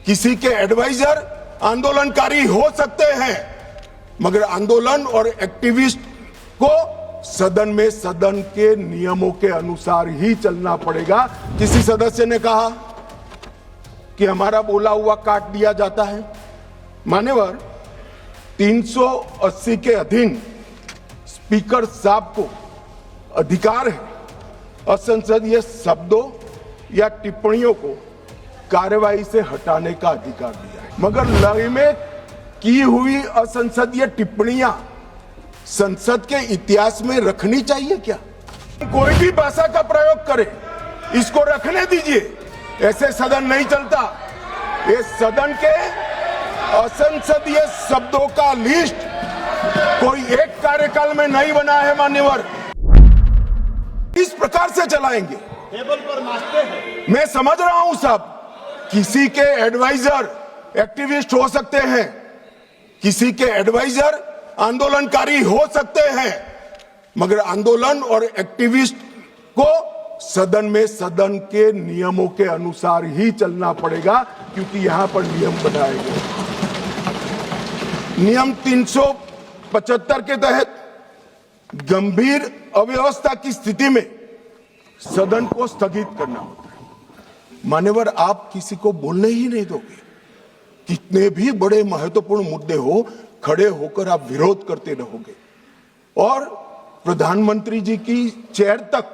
किसी के एडवाइजर आंदोलनकारी हो सकते हैं, मगर आंदोलन और एक्टिविस्ट को सदन में सदन के नियमों के अनुसार ही चलना पड़ेगा। किसी सदस्य ने कहा कि हमारा बोला हुआ काट दिया जाता है। मान्यवर, 380 के अधीन स्पीकर साहब को अधिकार है असंसदीय शब्दों या टिप्पणियों को कार्यवाही से हटाने का अधिकार दिया है, मगर लय में की हुई असंसदीय टिप्पणियां संसद के इतिहास में रखनी चाहिए क्या? कोई भी भाषा का प्रयोग करे, इसको रखने दीजिए। ऐसे सदन नहीं चलता। ये सदन के असंसदीय शब्दों का लिस्ट कोई एक कार्यकाल में नहीं बना है मान्यवर। इस प्रकार से चलाएंगे, टेबल पर नाचते हैं। मैं समझ रहा हूं साहब, किसी के एडवाइजर एक्टिविस्ट हो सकते हैं, किसी के एडवाइजर आंदोलनकारी हो सकते हैं, मगर आंदोलन और एक्टिविस्ट को सदन में सदन के नियमों के अनुसार ही चलना पड़ेगा, क्योंकि यहां पर नियम बनाए गए। नियम 375 के तहत गंभीर अव्यवस्था की स्थिति में सदन को स्थगित करना होता है। मान्यवर, आप किसी को बोलने ही नहीं दोगे। कितने भी बड़े महत्वपूर्ण मुद्दे हो, खड़े होकर आप विरोध करते रहोगे और प्रधानमंत्री जी की चेयर तक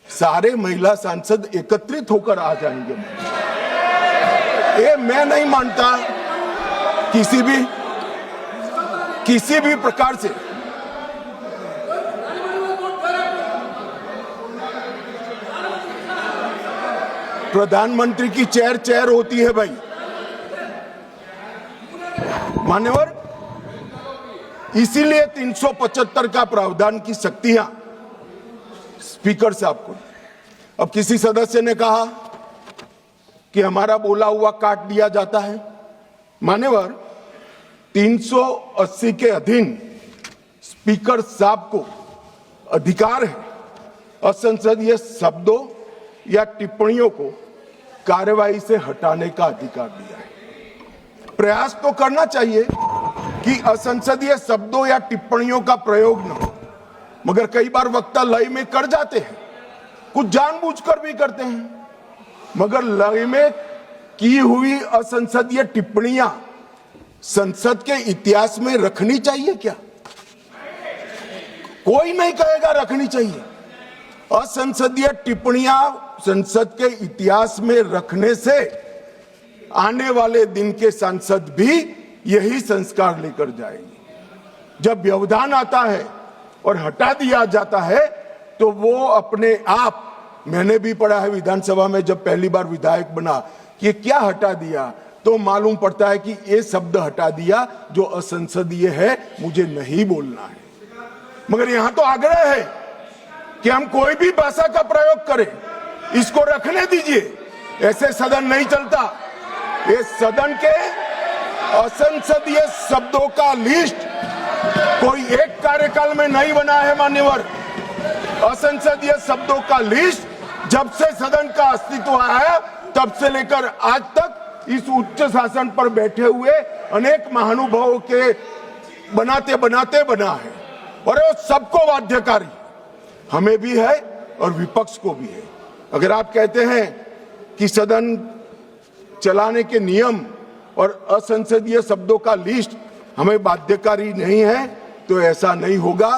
सारे महिला सांसद एकत्रित होकर आ जाएंगे। ये मैं नहीं मानता किसी भी प्रकार से। प्रधानमंत्री की चेयर होती है भाई। मान्यवर, इसीलिए 375 का प्रावधान की शक्तियां स्पीकर साहब को। अब किसी सदस्य ने कहा कि हमारा बोला हुआ काट दिया जाता है। मान्यवर, 380 के अधीन स्पीकर साहब को अधिकार है असंसदीय शब्दों या टिप्पणियों को कार्यवाही से हटाने का अधिकार दिया है। प्रयास तो करना चाहिए कि असंसदीय शब्दों या टिप्पणियों का प्रयोग न हो, मगर कई बार वक्ता लय में कर जाते हैं, कुछ जानबूझकर भी करते हैं। मगर लय में की हुई असंसदीय टिप्पणियां संसद के इतिहास में रखनी चाहिए क्या? कोई नहीं कहेगा रखनी चाहिए। असंसदीय टिप्पणियां संसद के इतिहास में रखने से आने वाले दिन के सांसद भी यही संस्कार लेकर जाएंगे। जब व्यवधान आता है और हटा दिया जाता है तो वो अपने आप, मैंने भी पढ़ा है विधानसभा में जब पहली बार विधायक बना कि क्या हटा दिया, तो मालूम पड़ता है कि ये शब्द हटा दिया जो असंसदीय है, मुझे नहीं बोलना है। मगर यहां तो आग्रह है कि हम कोई भी भाषा का प्रयोग करें, इसको रखने दीजिए। ऐसे सदन नहीं चलता। ये सदन के असंसदीय शब्दों का लिस्ट कोई एक कार्यकाल में नहीं बना है मान्यवर। असंसदीय शब्दों का लिस्ट जब से सदन का अस्तित्व आया तब से लेकर आज तक इस उच्च शासन पर बैठे हुए अनेक महानुभावों के बनाते बनाते बना है, और वो सबको बाध्यकारी हमें भी है और विपक्ष को भी है। अगर आप कहते हैं कि सदन चलाने के नियम और असंसदीय शब्दों का लिस्ट हमें बाध्यकारी नहीं है, तो ऐसा नहीं होगा।